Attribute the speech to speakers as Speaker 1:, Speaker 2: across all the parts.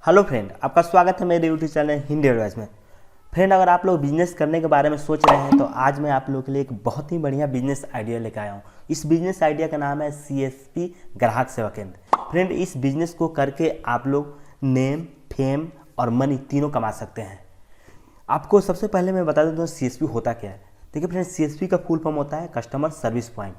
Speaker 1: Hello friend, आपका स्वागत है मेरे यूट्यूब चैनल हिंदी एडवाइस में। फ्रेंड, अगर आप लोग बिजनेस करने के बारे में सोच रहे हैं तो आज मैं आप लोगों के लिए एक बहुत ही बढ़िया बिजनेस आइडिया लेकर आया हूँ। इस बिजनेस आइडिया का नाम है CSP ग्राहक सेवा केंद्र। फ्रेंड, इस बिजनेस को करके आप लोग नेम, फेम और मनी तीनों कमा सकते हैं। आपको सबसे पहले मैं बता देता हूँ CSP होता क्या है। देखिए फ्रेंड, CSP का फुल फॉर्म होता है कस्टमर सर्विस पॉइंट।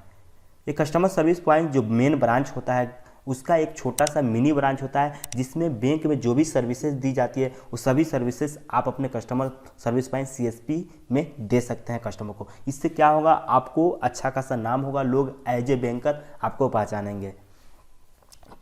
Speaker 1: ये कस्टमर सर्विस पॉइंट जो मेन ब्रांच होता है उसका एक छोटा सा मिनी ब्रांच होता है जिसमें बैंक में जो भी सर्विसेज दी जाती है वो सभी सर्विसेज आप अपने कस्टमर सर्विस पॉइंट CSP में दे सकते हैं कस्टमर को। इससे क्या होगा, आपको अच्छा खासा नाम होगा, लोग एज ए बैंकर आपको पहचानेंगे।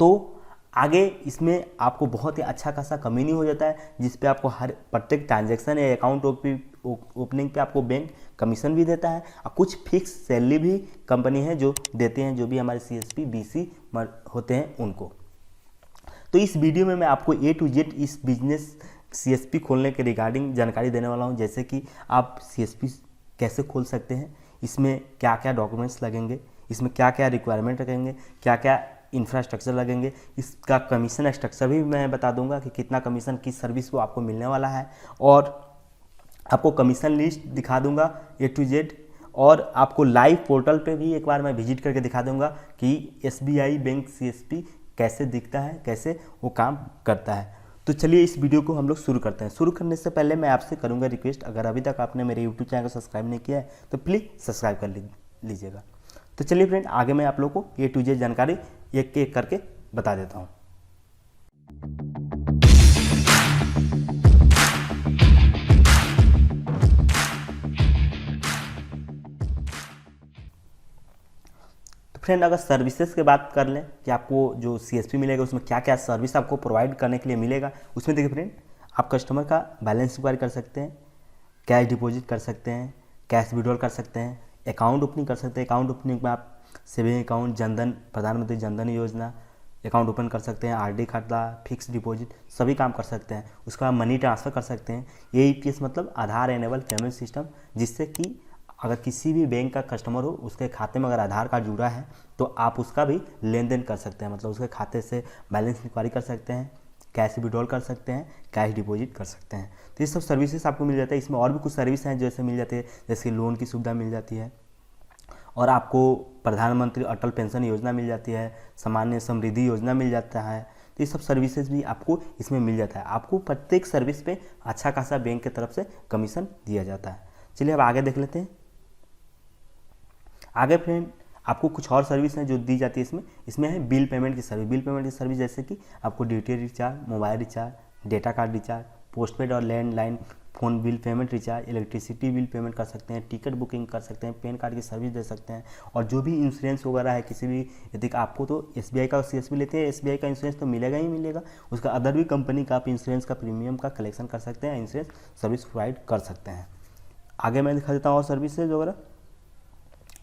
Speaker 1: तो आगे इसमें आपको बहुत ही अच्छा खासा कमीनी हो जाता है जिस पे आपको हर प्रत्येक ट्रांजैक्शन या अकाउंट ओपनिंग पे आपको बैंक कमीशन भी देता है और कुछ फिक्स सैलरी भी कंपनी है जो देते हैं, जो भी हमारे CSP BC होते हैं उनको। तो इस वीडियो में मैं आपको A to Z इस बिजनेस CSP खोलने के रिगार्डिंग जानकारी देने वाला हूं, जैसे कि आप CSP कैसे खोल सकते हैं, इसमें क्या क्या डॉक्यूमेंट्स लगेंगे, इसमें क्या क्या रिक्वायरमेंट लगेंगे, क्या क्या इंफ्रास्ट्रक्चर लगेंगे, इसका कमीशन स्ट्रक्चर भी मैं बता दूंगा कि कितना कमीशन किस सर्विस को आपको मिलने वाला है, और आपको कमीशन लिस्ट दिखा दूंगा A to Z, और आपको लाइव पोर्टल पे भी एक बार मैं विजिट करके दिखा दूंगा कि SBI बैंक CSP कैसे दिखता है, कैसे वो काम करता है। तो चलिए इस वीडियो को हम लोग शुरू करते हैं। शुरू करने से पहले मैं आपसे करूंगा रिक्वेस्ट, अगर अभी तक आपने मेरे यूट्यूब चैनल को सब्सक्राइब नहीं किया है तो प्लीज़ सब्सक्राइब कर लीजिएगा। तो चलिए फ्रेंड, आगे मैं आप लोग को A to Z जानकारी एक एक करके बता देता हूँ। फ्रेंड, अगर सर्विसेज की बात कर लें कि आपको जो CSP मिलेगा उसमें क्या क्या सर्विस आपको प्रोवाइड करने के लिए मिलेगा, उसमें देखिए फ्रेंड, आप कस्टमर का बैलेंस इंक्वायरी कर सकते हैं, कैश डिपॉजिट कर सकते हैं, कैश विड्रॉल कर सकते हैं, अकाउंट ओपनिंग कर सकते हैं। अकाउंट ओपनिंग में आप सेविंग अकाउंट, जनधन, प्रधानमंत्री जनधन योजना अकाउंट ओपन कर सकते हैं, RD खाता, फिक्स डिपॉजिट सभी काम कर सकते हैं। उसका मनी ट्रांसफ़र कर सकते हैं। AEPS मतलब आधार एनेबल पेमेंट सिस्टम, जिससे कि अगर किसी भी बैंक का कस्टमर हो उसके खाते में अगर आधार कार्ड जुड़ा है तो आप उसका भी लेन देन कर सकते हैं, मतलब उसके खाते से बैलेंस इंक्वायरी कर सकते हैं, कैश विड्रॉल कर सकते हैं, कैश डिपॉजिट कर सकते हैं। तो ये सब सर्विसेज आपको मिल जाता है। इसमें और भी कुछ सर्विस हैं जैसे मिल जाती है, जैसे लोन की सुविधा मिल जाती है, और आपको प्रधानमंत्री अटल पेंशन योजना मिल जाती है, सामान्य समृद्धि योजना मिल जाता है। तो ये सब सर्विसेज भी आपको इसमें मिल जाता है। आपको प्रत्येक सर्विस पे अच्छा खासा बैंक की तरफ से कमीशन दिया जाता है। चलिए अब आगे देख लेते हैं। आगे फ्रेंड, आपको कुछ और सर्विस हैं जो दी जाती है इसमें है बिल पेमेंट की सर्विस। बिल पेमेंट की सर्विस जैसे कि आपको DTH recharge, mobile recharge, data card recharge, postpaid और landline phone bill payment recharge, electricity bill payment कर सकते हैं, टिकट बुकिंग कर सकते हैं, पैन कार्ड की सर्विस दे सकते हैं, और जो भी इंश्योरेंस वगैरह है किसी भी, यदि आपको तो SBI का CSP लेते हैं, SBI का इंश्योरेंस तो मिलेगा ही मिलेगा, उसका अदर भी कंपनी का आप इंश्योरेंस का प्रीमियम का कलेक्शन कर सकते हैं, इंश्योरेंस सर्विस प्रोवाइड कर सकते हैं। आगे मैं दिखा देता हूँ और सर्विसेज वगैरह।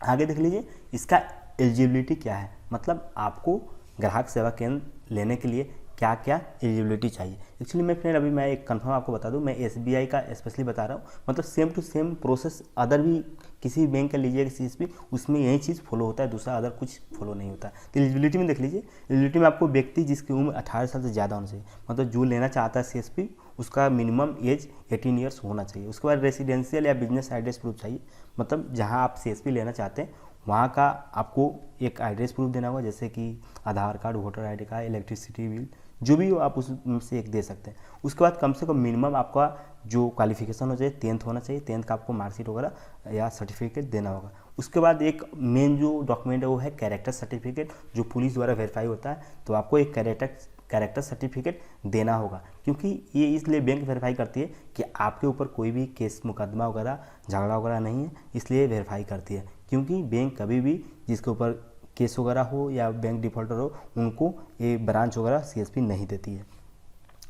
Speaker 1: आगे देख लीजिए इसका एलिजिबिलिटी क्या है, मतलब आपको ग्राहक सेवा केंद्र लेने के लिए क्या क्या एलिजिबिलिटी चाहिए। एक्चुअली मैं फ्रेंड, अभी मैं एक कंफर्म आपको बता दूं, मैं SBI का स्पेशली बता रहा हूँ, मतलब same to same process other भी किसी भी बैंक का लीजिएगा CSP, उसमें यही चीज़ फॉलो होता है, दूसरा अदर कुछ फॉलो नहीं होता है। तो एलिजिबिलिटी में देख लीजिए, एलिजिबिलिटी में आपको व्यक्ति जिसकी उम्र 18 साल से ज़्यादा होना चाहिए, मतलब जो लेना चाहता है CSP उसका मिनिमम एज 18 ईयर्स होना चाहिए। उसके बाद रेसिडेंशियल या बिजनेस एड्रेस प्रूफ चाहिए, मतलब जहाँ आप CSP लेना चाहते हैं वहाँ का आपको एक एड्रेस प्रूफ देना होगा, जैसे कि Aadhaar card, voter ID card, electricity bill, जो भी हो आप उसमें से एक दे सकते हैं। उसके बाद कम से कम मिनिमम आपका जो क्वालिफिकेशन हो चाहिए 10th होना चाहिए, 10th का आपको मार्कशीट वगैरह या सर्टिफिकेट देना होगा। उसके बाद एक मेन जो डॉक्यूमेंट है वो है कैरेक्टर सर्टिफिकेट, जो पुलिस द्वारा वेरीफाई होता है, तो आपको एक कैरेक्टर सर्टिफिकेट देना होगा, क्योंकि ये इसलिए बैंक वेरीफाई करती है कि आपके ऊपर कोई भी केस मुकदमा वगैरह झगड़ा वगैरह नहीं है, इसलिए वेरीफाई करती है। क्योंकि बैंक कभी भी जिसके ऊपर केस वगैरह हो या बैंक डिफॉल्टर हो उनको ये ब्रांच वगैरह CSP नहीं देती है।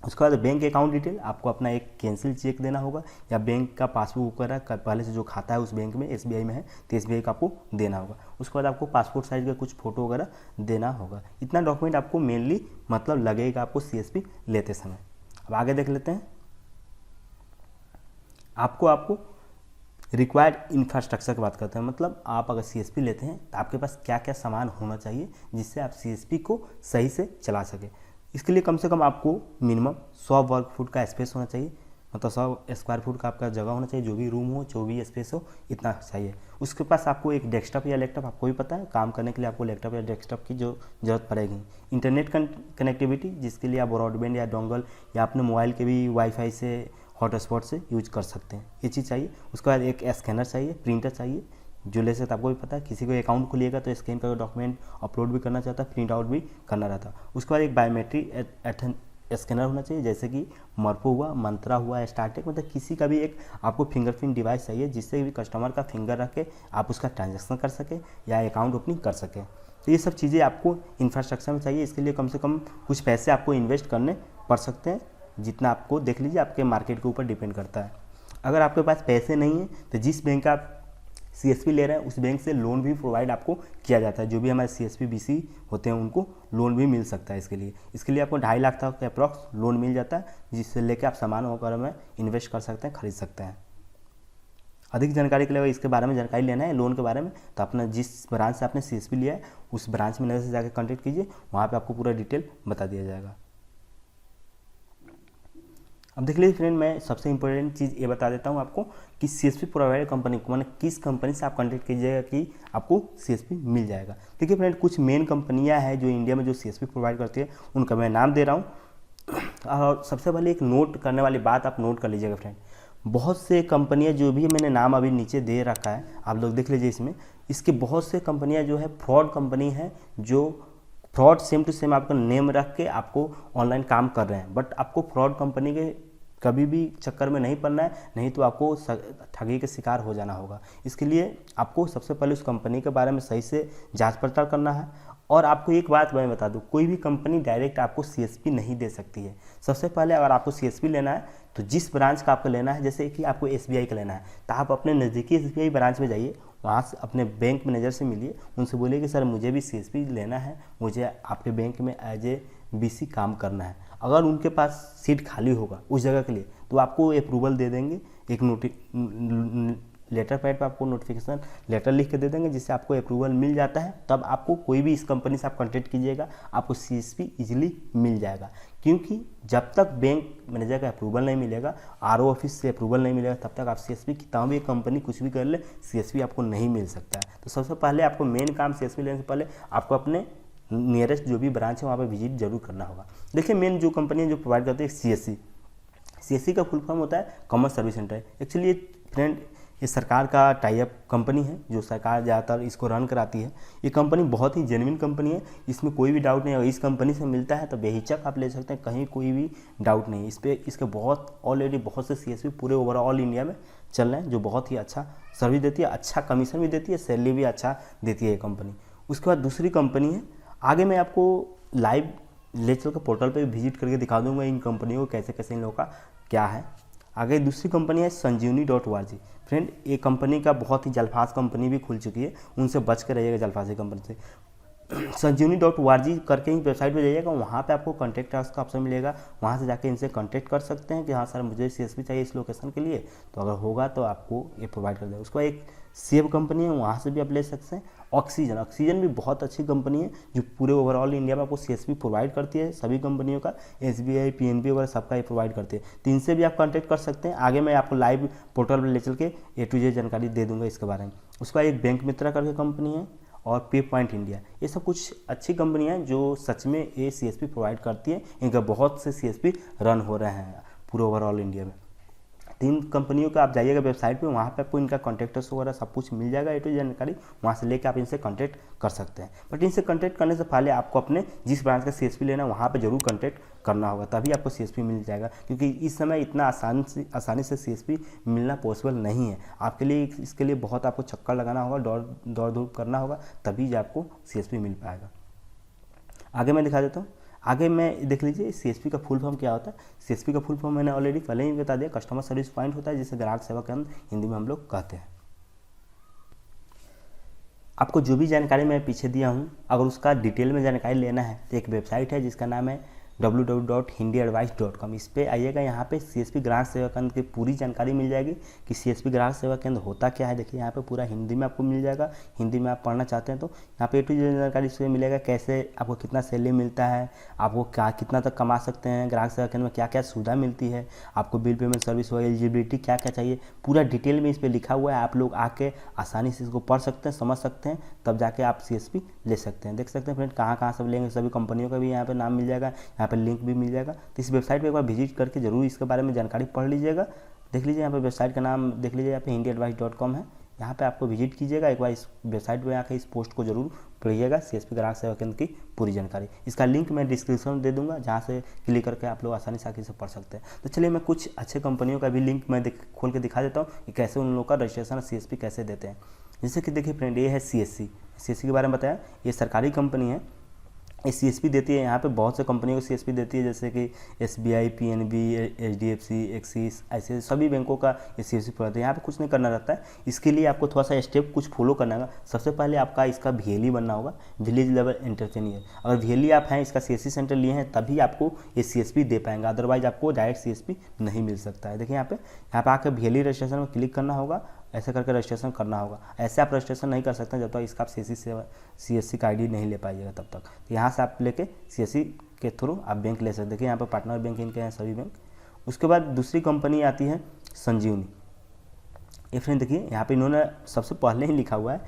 Speaker 1: उसके बाद बैंक अकाउंट डिटेल, आपको अपना एक कैंसिल चेक देना होगा, या बैंक का पासबुक वगैरह पहले से जो खाता है उस बैंक में SBI में है तो SBI का आपको देना होगा। उसके बाद आपको पासपोर्ट साइज का कुछ फोटो वगैरह देना होगा। इतना डॉक्यूमेंट आपको मेनली मतलब लगेगा आपको CSP लेते समय। अब आगे देख लेते हैं। आपको रिक्वायर्ड इंफ्रास्ट्रक्चर की बात करते हैं, मतलब आप अगर CSP लेते हैं तो आपके पास क्या क्या सामान होना चाहिए जिससे आप CSP को सही से चला सके। इसके लिए कम से कम आपको मिनिमम 100 वर्ग फुट का स्पेस होना चाहिए, मतलब 100 स्क्वायर फुट का आपका जगह होना चाहिए, जो भी रूम हो, जो भी स्पेस हो, इतना चाहिए। उसके पास आपको एक डेस्कटॉप या लैपटॉप, आपको भी पता है काम करने के लिए आपको लैपटॉप या डेस्कटॉप की जो ज़रूरत पड़ेगी। इंटरनेट कनेक्टिविटी, जिसके लिए आप ब्रॉडबैंड या डोंगल या अपने मोबाइल के भी वाईफाई से हॉटस्पॉट से यूज कर सकते हैं, ये चीज़ चाहिए। उसके बाद एक स्कैनर चाहिए, प्रिंटर चाहिए, जो ले सकता, आपको भी पता है किसी को अकाउंट खुलिएगा तो स्कैन करके डॉक्यूमेंट अपलोड भी करना चाहता है, प्रिंट आउट भी करना रहता है। उसके बाद एक बायोमेट्रिक स्कैनर होना चाहिए, जैसे कि मर्पो हुआ, मंत्रा हुआ, स्टार्टेक, मतलब किसी का भी एक आपको फिंगरप्रिंट डिवाइस चाहिए जिससे भी कस्टमर का फिंगर रख के आप उसका ट्रांजैक्शन कर सके या अकाउंट ओपनिंग कर सके। तो ये सब चीज़ें आपको इंफ्रास्ट्रक्चर में चाहिए। इसके लिए कम से कम कुछ पैसे आपको इन्वेस्ट करने पड़ सकते हैं, जितना आपको देख लीजिए, आपके मार्केट के ऊपर डिपेंड करता है। अगर आपके पास पैसे नहीं हैं तो जिस बैंक का आप CSP ले रहे हैं उस बैंक से लोन भी प्रोवाइड आपको किया जाता है। जो भी हमारे CSP BC होते हैं उनको लोन भी मिल सकता है। इसके लिए आपको 2.5 लाख तक का अप्रॉक्स लोन मिल जाता है, जिससे लेके आप सामान वगैरह में इन्वेस्ट कर सकते हैं, खरीद सकते हैं। अधिक जानकारी के लिए इसके बारे में जानकारी लेना है लोन के बारे में, तो अपना जिस ब्रांच से आपने CSP लिया है उस ब्रांच में से जाकर कॉन्टेक्ट कीजिए, वहाँ पर आपको पूरा डिटेल बता दिया जाएगा। अब देख लीजिए फ्रेंड, मैं सबसे इंपॉर्टेंट चीज़ ये बता देता हूँ आपको कि CSP प्रोवाइडर कंपनी को, मैंने किस कंपनी से आप कॉन्टेक्ट कीजिएगा कि आपको CSP मिल जाएगा। देखिए फ्रेंड, कुछ मेन कंपनियाँ हैं जो इंडिया में जो CSP प्रोवाइड करती है, उनका मैं नाम दे रहा हूँ। और सबसे पहले एक नोट करने वाली बात आप नोट कर लीजिएगा फ्रेंड, बहुत से कंपनियाँ जो भी मैंने नाम अभी नीचे दे रखा है आप लोग देख लीजिए, इसमें इसके बहुत से कंपनियाँ जो है फ्रॉड कंपनी है, जो फ्रॉड सेम टू सेम आपका नेम रख के आपको ऑनलाइन काम कर रहे हैं। बट आपको फ्रॉड कंपनी के कभी भी चक्कर में नहीं पड़ना है, नहीं तो आपको ठगी के शिकार हो जाना होगा। इसके लिए आपको सबसे पहले उस कंपनी के बारे में सही से जांच पड़ताल करना है। और आपको एक बात मैं बता दूं, कोई भी कंपनी डायरेक्ट आपको CSP नहीं दे सकती है। सबसे पहले अगर आपको CSP लेना है तो जिस ब्रांच का आपको लेना है, जैसे कि आपको SBI का लेना है तो आप अपने नज़दीकी SBI ब्रांच में जाइए, वहाँ से अपने बैंक मैनेजर से मिलिए, उनसे बोलिए कि सर मुझे भी CSP लेना है, मुझे आपके बैंक में एज ए BC काम करना है। अगर उनके पास सीट खाली होगा उस जगह के लिए तो आपको अप्रूवल दे देंगे, एक लेटर पैड पर आपको नोटिफिकेशन लेटर लिख के दे देंगे, जिससे आपको अप्रूवल मिल जाता है। तब आपको कोई भी इस कंपनी से आप कॉन्टेक्ट कीजिएगा, आपको CSP इजीली मिल जाएगा। क्योंकि जब तक बैंक मैनेजर का अप्रूवल नहीं मिलेगा, RO ऑफिस से अप्रूवल नहीं मिलेगा, तब तक आप CSP कितना भी कंपनी कुछ भी कर ले, CSP आपको नहीं मिल सकता है। तो सबसे पहले आपको मेन काम CSP लेने से पहले आपको अपने नियरेस्ट जो भी ब्रांच है वहाँ पर विजिट जरूर करना होगा। देखिए, मेन जो कंपनी जो प्रोवाइड करती है CSC का फुल फॉर्म होता है common service centre. Actually friend, ये सरकार का टाइप कंपनी है, जो सरकार ज़्यादातर इसको रन कराती है। ये कंपनी बहुत ही जेन्युइन कंपनी है, इसमें कोई भी डाउट नहीं है। इस कंपनी से मिलता है तो बेहिचक आप ले सकते हैं, कहीं कोई भी डाउट नहीं। इस पर इसके ऑलरेडी बहुत से CSP पूरे ओवरऑल इंडिया में चल रहे हैं, जो बहुत ही अच्छा सर्विस देती है, अच्छा कमीशन भी देती है, सैलरी भी अच्छा देती है ये कंपनी। उसके बाद दूसरी कंपनी है, आगे मैं आपको लाइव ले चल कर पोर्टल पे विजिट करके दिखा दूंगा इन कंपनियों को कैसे कैसे इन लोगों का क्या है। आगे दूसरी कंपनी है sanjeevani.org। फ्रेंड, ये कंपनी का बहुत ही जल्फाज कंपनी भी खुल चुकी है, उनसे बच कर रहिएगा जल्फाजी कंपनी से। sanjeevani.org करके ही वेबसाइट पे जाइएगा, वहाँ पे आपको कॉन्टैक्ट अस का ऑप्शन मिलेगा, वहाँ से जाके इनसे कॉन्टैक्ट कर सकते हैं कि हाँ सर मुझे CSP चाहिए इस लोकेशन के लिए, तो अगर होगा तो आपको ये प्रोवाइड कर देगा। उसके बाद एक सेव कंपनी है, वहाँ से भी आप ले सकते हैं। ऑक्सीजन भी बहुत अच्छी कंपनी है, जो पूरे ओवरऑल इंडिया में आपको CSP प्रोवाइड करती है, सभी कंपनियों का SBI PNB वगैरह सबका ये प्रोवाइड करती है, तो इनसे भी आप कॉन्टैक्ट कर सकते हैं। आगे मैं आपको लाइव पोर्टल पर ले चल के A to Z जानकारी दे दूंगा इसके बारे में। उसके बाद एक बैंक मित्रा करके कंपनी है और पे पॉइंट इंडिया, ये सब कुछ अच्छी कंपनियां हैं जो सच में ये CSP प्रोवाइड करती है। इनका बहुत से CSP रन हो रहे हैं पूरे ओवरऑल इंडिया में। 3 कंपनियों का आप जाइएगा वेबसाइट पे, वहाँ पे आपको इनका कॉन्टैक्टर्स वगैरह सब कुछ मिल जाएगा, A to Z जानकारी, वहाँ से लेकर आप इनसे कॉन्टैक्ट कर सकते हैं। बट इनसे कॉन्टैक्ट करने से पहले आपको अपने जिस ब्रांच का CSP लेना है वहाँ पे जरूर कॉन्टैक्ट करना होगा, तभी आपको CSP मिल जाएगा। क्योंकि इस समय इतना आसानी से CSP मिलना पॉसिबल नहीं है आपके लिए। इसके लिए बहुत आपको चक्कर लगाना होगा, दौड़ धूप करना होगा, तभी आपको CSP मिल पाएगा। आगे मैं दिखा देता हूँ। आगे मैं देख लीजिए CSP का फुल फॉर्म क्या होता है। CSP का फुल फॉर्म मैंने ऑलरेडी पहले ही बता दिया, कस्टमर सर्विस पॉइंट होता है, जिसे ग्राहक सेवा केंद्र हिंदी में हम लोग कहते हैं। आपको जो भी जानकारी मैं पीछे दिया हूँ, अगर उसका डिटेल में जानकारी लेना है तो एक वेबसाइट है जिसका नाम है www.hindiadvice.com, इस पर आइएगा। यहाँ पे CSP ग्राहक सेवा केंद्र की पूरी जानकारी मिल जाएगी कि CSP ग्राहक सेवा केंद्र होता क्या है। देखिए यहाँ पे पूरा हिंदी में आपको मिल जाएगा, हिंदी में आप पढ़ना चाहते हैं तो यहाँ पे टू जानकारी से मिलेगा, कैसे आपको कितना सैलरी मिलता है, आपको क्या कितना तक कमा सकते हैं, ग्राहक सेवा केंद्र में क्या क्या सुविधा मिलती है, आपको बिल पेमेंट सर्विस वगैरह एलिजिबिलिटी क्या क्या चाहिए, पूरा डिटेल में इस पर लिखा हुआ है। आप लोग आके आसानी से इसको पढ़ सकते हैं, समझ सकते हैं, तब जाके आप CSP ले सकते हैं। देख सकते हैं फ्रेंड कहाँ कहाँ सब लेंगे, सभी कंपनियों का भी यहाँ पे नाम मिल जाएगा, यहाँ पे लिंक भी मिल जाएगा। तो इस वेबसाइट पे एक बार विजिट करके जरूर इसके बारे में जानकारी पढ़ लीजिएगा। देख लीजिए यहाँ पे वेबसाइट का नाम देख लीजिए, यहाँ पे hindiadvice.com है, यहाँ पे आपको विजिट कीजिएगा। एक बार इस वेबसाइट पे आकर इस पोस्ट को जरूर पढ़िएगा, CSP ग्राहक सेवा केंद्र की पूरी जानकारी। इसका लिंक मैं डिस्क्रिप्शन में दे दूंगा, जहाँ से क्लिक करके आप लोग आसानी से आके से पढ़ सकते हैं। तो चलिए मैं कुछ अच्छे कंपनियों का भी लिंक मैं खोल के दिखा देता हूँ कि कैसे उन लोगों का रजिस्ट्रेशन CSP कैसे देते हैं। जैसे कि देखिए फ्रेंड, ये है CSC के बारे में बताया, ये सरकारी कंपनी है, ये CSP देती है। यहाँ पे बहुत से कंपनियों को CSP देती है, जैसे कि SBI, PNB, HDFC, एक्सिस, ऐसे सभी बैंकों का ये CSP प्रोवाइड है। यहाँ पे कुछ नहीं करना रहता है, इसके लिए आपको थोड़ा सा स्टेप कुछ फॉलो करना होगा। सबसे पहले आपका इसका VLE बनना होगा, विलेज लेवल एंटरप्रेन्योर। अगर VLE आप हैं, इसका CSC सेंटर लिए हैं, तभी आपको ये CSP दे पाएंगे, अदरवाइज आपको डायरेक्ट CSP नहीं मिल सकता है। देखिए यहाँ पे आकर VLE रजिस्ट्रेशन में क्लिक करना होगा, ऐसा करके रजिस्ट्रेशन करना होगा। ऐसे आप रजिस्ट्रेशन नहीं कर सकते जब तक इसका आप CSC का ID नहीं ले पाइएगा तब तक। तो यहाँ से आप लेके CSC के थ्रू आप बैंक ले सकते हैं। देखिए यहाँ पर पार्टनर बैंक इनके हैं सभी बैंक। उसके बाद दूसरी कंपनी आती है संजीवनी। ये फ्रेंड देखिए यहाँ पे इन्होंने सबसे पहले ही लिखा हुआ है,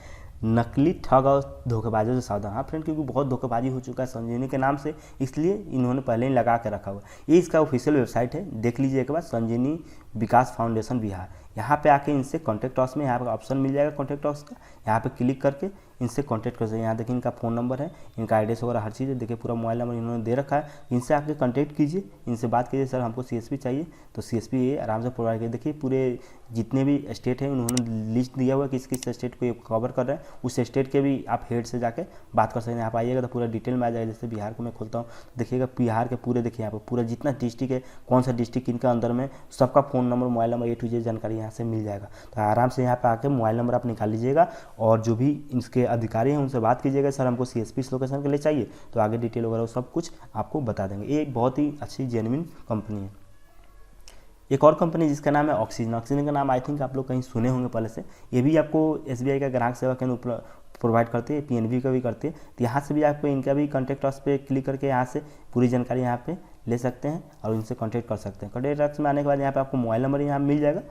Speaker 1: नकली ठग और धोखेबाजों से सावधान। हाँ फ्रेंड, क्योंकि बहुत धोखेबाजी हो चुका है संजीवनी के नाम से, इसलिए इन्होंने पहले ही लगा के रखा हुआ है। ये इसका ऑफिशियल वेबसाइट है, देख लीजिए एक बार, संजीवनी विकास फाउंडेशन बिहार। यहाँ पे आके इनसे कॉन्टैक्ट अस में यहाँ पे ऑप्शन मिल जाएगा कॉन्टैक्ट अस का, यहाँ पे क्लिक करके इनसे कॉन्टैक्ट कर सकते हैं। यहाँ देखिए इनका फ़ोन नंबर है, इनका एड्रेस वगैरह हर चीज़ है, देखिए पूरा मोबाइल नंबर इन्होंने दे रखा है। इनसे आके कॉन्टैक्ट कीजिए, इनसे बात कीजिए, सर हमको CSP चाहिए, तो CSP ये आराम से प्रोवाइड करिए। देखिए पूरे जितने भी स्टेट हैं उन्होंने लिस्ट दिया हुआ है किस किस स्टेट को ये कवर कर रहे हैं, उस स्टेट के भी आप हेड से जाके बात कर सकते हैं। यहाँ पर आइएगा तो पूरा डिटेल में आ जाएगा। जैसे बिहार को मैं खोलता हूँ, देखिएगा बिहार के पूरे, देखिए यहाँ पर पूरा जितना डिस्ट्रिक्ट है, कौन सा डिस्ट्रिक्ट इनका अंदर में, सबका phone number, mobile number, A to Z जानकारी यहाँ से मिल जाएगा। तो आराम से यहाँ पे आके मोबाइल नंबर आप निकाल लीजिएगा और जो भी इसके अधिकारी हैं उनसे बात कीजिएगा, सर हमको CSP इस लोकेशन के लिए चाहिए, तो आगे डिटेल वगैरह सब कुछ आपको बता देंगे। ये एक बहुत ही अच्छी जेन्युइन कंपनी है। एक और कंपनी जिसका नाम है ऑक्सीजन। ऑक्सीजन का नाम आई थिंक आप लोग कहीं सुने होंगे पहले से। ये भी आपको SBI का ग्राहक सेवा केंद्र प्रोवाइड करती है, PNB का भी करती है। तो यहाँ से भी आपको इनका भी कॉन्टैक्ट अस पे क्लिक करके यहाँ से पूरी जानकारी यहाँ पे ले सकते हैं और इनसे कॉन्टैक्ट कर सकते हैं। कॉन्टैक्ट अस में आने के बाद यहाँ पे आपको मोबाइल नंबर यहाँ मिल जाएगा,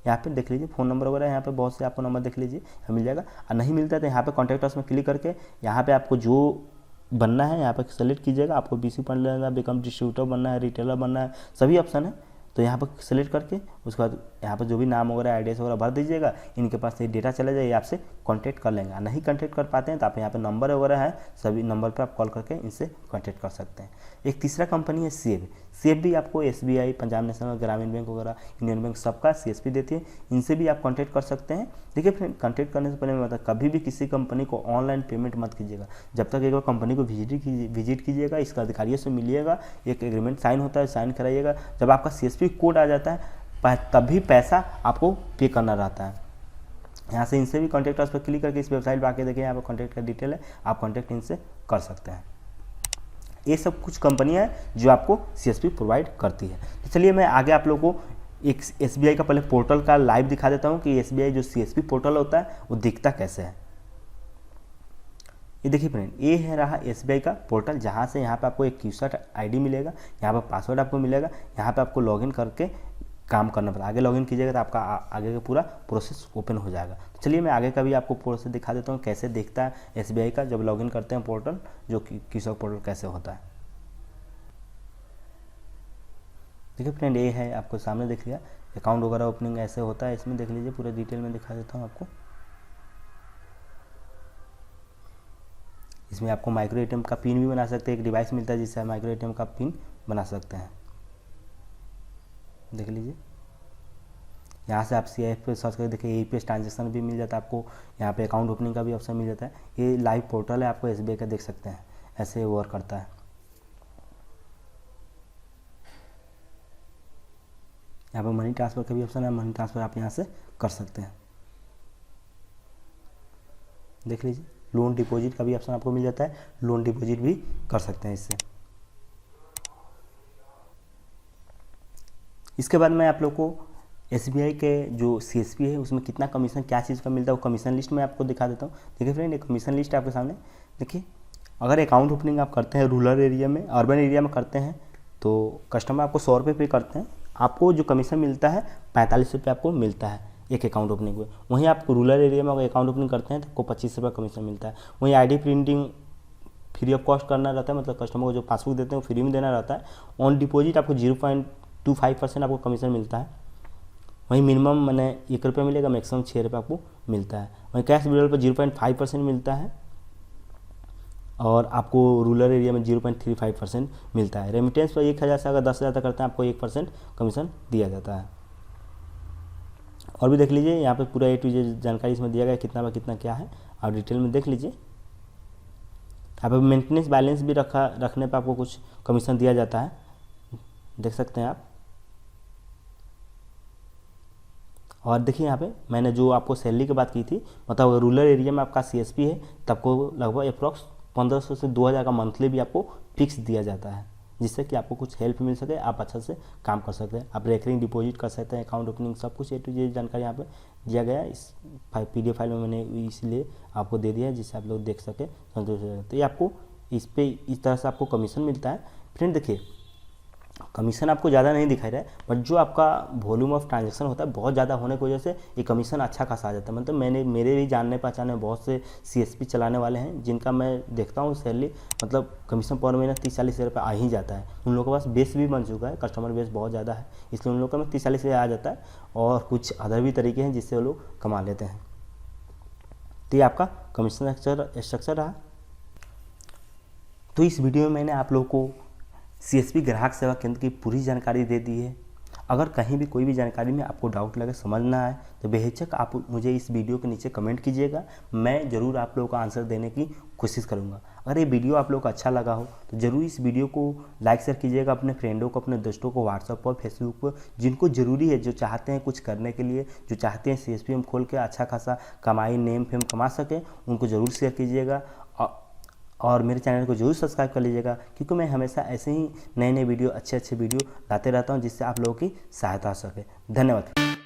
Speaker 1: यहाँ पे देख लीजिए फ़ोन नंबर वगैरह, यहाँ पे बहुत से आपको नंबर देख लीजिए यहाँ मिल जाएगा। और नहीं मिलता है तो यहाँ पे कॉन्टैक्ट अस में क्लिक करके यहाँ पे आपको जो बनना है यहाँ पे सेलेक्ट कीजिएगा। आपको BC पढ़ लेना, बिकम डिस्ट्रीब्यूटर बनना है, रिटेलर बनना है, सभी ऑप्शन है। तो यहाँ पर सेलेक्ट करके उसके बाद यहाँ पर जो भी नाम वगैरह एड्रेस वगैरह भर दीजिएगा, इनके पास ये डेटा चला जाए, आपसे कांटेक्ट कर लेंगे। नहीं कांटेक्ट कर पाते हैं तो आप यहाँ पे नंबर वगैरह है, सभी नंबर पर आप कॉल करके इनसे कांटेक्ट कर सकते हैं। एक तीसरा कंपनी है सेब भी आपको SBI, पंजाब नेशनल, ग्रामीण बैंक वगैरह, इंडियन बैंक सबका CSP देती है। इनसे भी आप कांटेक्ट कर सकते हैं। देखिए फ्रेंड, कांटेक्ट करने से पहले मैं बता, कभी भी किसी कंपनी को ऑनलाइन पेमेंट मत कीजिएगा। जब तक एक बार कंपनी को विजिट कीजिएगा, इसका अधिकारियों से मिलिएगा, एक एग्रीमेंट साइन होता है, साइन कराइएगा। जब आपका CSP कोड आ जाता है तभी पैसा आपको पे करना रहता है। यहाँ से इनसे भी कॉन्टैक्ट अस पर क्लिक करके इस वेबसाइट पर आके देखिए, यहाँ पर कॉन्टैक्ट का डिटेल है, आप कॉन्टैक्ट इनसे कर सकते हैं। ये सब कुछ कंपनियां हैं जो आपको CSP प्रोवाइड करती है। तो चलिए मैं आगे आप लोगों को एक SBI का पहले पोर्टल का लाइव दिखा देता हूँ कि SBI जो CSP पोर्टल होता है वो दिखता कैसे है। ये देखिए फ्रेंड, ये है रहा SBI का पोर्टल, जहाँ से यहाँ पे आपको एक यूजर ID मिलेगा, यहाँ पर पासवर्ड आपको मिलेगा, यहाँ पे आपको लॉगिन करके काम करना पड़ता है। आगे लॉगिन कीजिएगा तो आपका आगे का पूरा प्रोसेस ओपन हो जाएगा। तो चलिए मैं आगे का भी आपको प्रोसेस दिखा देता हूँ कैसे दिखता है SBI का जब लॉगिन करते हैं पोर्टल, जो कृषक पोर्टल कैसे होता है। देखिए फ्रेंड, ये है आपको सामने दिख लिया, अकाउंट वगैरह ओपनिंग ऐसे होता है। इसमें देख लीजिए पूरे डिटेल में दिखा देता हूँ आपको। इसमें आपको माइक्रो ATM का पिन भी बना सकते हैं, एक डिवाइस मिलता है जिससे आप माइक्रो ATM का पिन बना सकते हैं। देख लीजिए, यहाँ से आप CIF पे सर्च करके देखिए, APS ट्रांजेक्शन भी मिल जाता है आपको, यहाँ पे अकाउंट ओपनिंग का भी ऑप्शन मिल जाता है। ये लाइव पोर्टल है, आपको SBI का देख सकते हैं, ऐसे वर्क करता है। यहाँ पर मनी ट्रांसफ़र का भी ऑप्शन है, मनी ट्रांसफ़र आप यहाँ से कर सकते हैं। देख लीजिए, लोन डिपॉजिट का भी ऑप्शन आपको मिल जाता है, लोन डिपॉजिट भी कर सकते हैं इससे। इसके बाद मैं आप लोग को SBI के जो CSP है उसमें कितना कमीशन क्या चीज़ का मिलता है वो कमीशन लिस्ट में आपको दिखा देता हूँ। देखिए फ्रेंड, एक कमीशन लिस्ट आपके सामने। देखिए, अगर अकाउंट ओपनिंग आप करते हैं रूरल एरिया में, अर्बन एरिया में करते हैं तो कस्टमर आपको 100 रुपये पे करते हैं, आपको जो कमीशन मिलता है 45 रुपये आपको मिलता है एक अकाउंट ओपनिंग में। वहीं आप रूरल एरिया में अगर अकाउंट ओपनिंग करते हैं तो आपको 25 रुपये कमीशन मिलता है। वहीं ID printing free of cost करना रहता है, मतलब कस्टमर को जो पासबुक देते हैं वो फ्री में देना रहता है। ऑन डिपॉजिट आपको 0.25% आपको कमीशन मिलता है। वहीं मिनिमम मैंने 1 रुपये मिलेगा, मैक्सिमम 6 रुपये आपको मिलता है। वहीं कैश विड्रॉल पर 0.5% मिलता है और आपको रूरल एरिया में 0.35% मिलता है। रेमिटेंस पर 1000 से अगर 10,000 तक करते हैं आपको 1% कमीशन दिया जाता है। और भी देख लीजिए, यहाँ पे पूरा A to Z जानकारी इसमें दिया गया है, कितना बाय कितना क्या है, और डिटेल में देख लीजिए। यहाँ पे मेंटेनेंस बैलेंस भी रखने पर आपको कुछ कमीशन दिया जाता है, देख सकते हैं आप। और देखिए यहाँ पे मैंने जो आपको सैलरी की बात की थी, मतलब रूरल एरिया में आपका CSP है तो आपको लगभग अप्रॉक्स 1500 से 2000 का मंथली भी आपको फिक्स दिया जाता है, जिससे कि आपको कुछ हेल्प मिल सके, आप अच्छा से काम कर सकते हैं। आप रेकरिंग डिपॉजिट कर सकते हैं, अकाउंट ओपनिंग, सब कुछ A to Z जानकारी यहाँ पे दिया गया है। इस PDF फाइल में मैंने इसलिए आपको दे दिया है जिससे आप लोग देख सकें, तो ये आपको इस तरह से आपको कमीशन मिलता है। फ्रेंड देखिए, कमीशन आपको ज़्यादा नहीं दिखाई रहा है, बट जो आपका वॉल्यूम ऑफ ट्रांजैक्शन होता है बहुत ज़्यादा होने की वजह से ये कमीशन अच्छा खासा आ जाता है। मतलब मेरे भी जानने पहचाने बहुत से CSP चलाने वाले हैं जिनका मैं देखता हूँ सैलरी, मतलब कमीशन पर महीना 30-40 हज़ार रुपये आ ही जाता है। उन लोगों के पास बेस भी बन चुका है, कस्टमर बेस बहुत ज़्यादा है, इसलिए उन लोगों का 30-40 हज़ार आ जाता है। और कुछ अदर भी तरीके हैं जिससे वो लोग कमा लेते हैं। तो ये आपका कमीशन स्ट्रक्चर रहा। तो इस वीडियो में मैंने आप लोगों को CSP ग्राहक सेवा केंद्र की पूरी जानकारी दे दी है। अगर कहीं भी कोई भी जानकारी में आपको डाउट लगे, समझ ना आए, तो बेहिचक आप मुझे इस वीडियो के नीचे कमेंट कीजिएगा, मैं ज़रूर आप लोगों का आंसर देने की कोशिश करूँगा। अगर ये वीडियो आप लोगों को अच्छा लगा हो तो ज़रूर इस वीडियो को लाइक शेयर कीजिएगा अपने फ्रेंडों को, अपने दोस्तों को व्हाट्सएप पर, फेसबुक पर, जिनको ज़रूरी है, जो चाहते हैं कुछ करने के लिए, जो चाहते हैं CSP में खोल के अच्छा खासा कमाई, नेम फेम कमा सकें, उनको ज़रूर शेयर कीजिएगा। और मेरे चैनल को जरूर सब्सक्राइब कर लीजिएगा, क्योंकि मैं हमेशा ऐसे ही नए वीडियो, अच्छे वीडियो लाते रहता हूं जिससे आप लोगों की सहायता हो सके। धन्यवाद।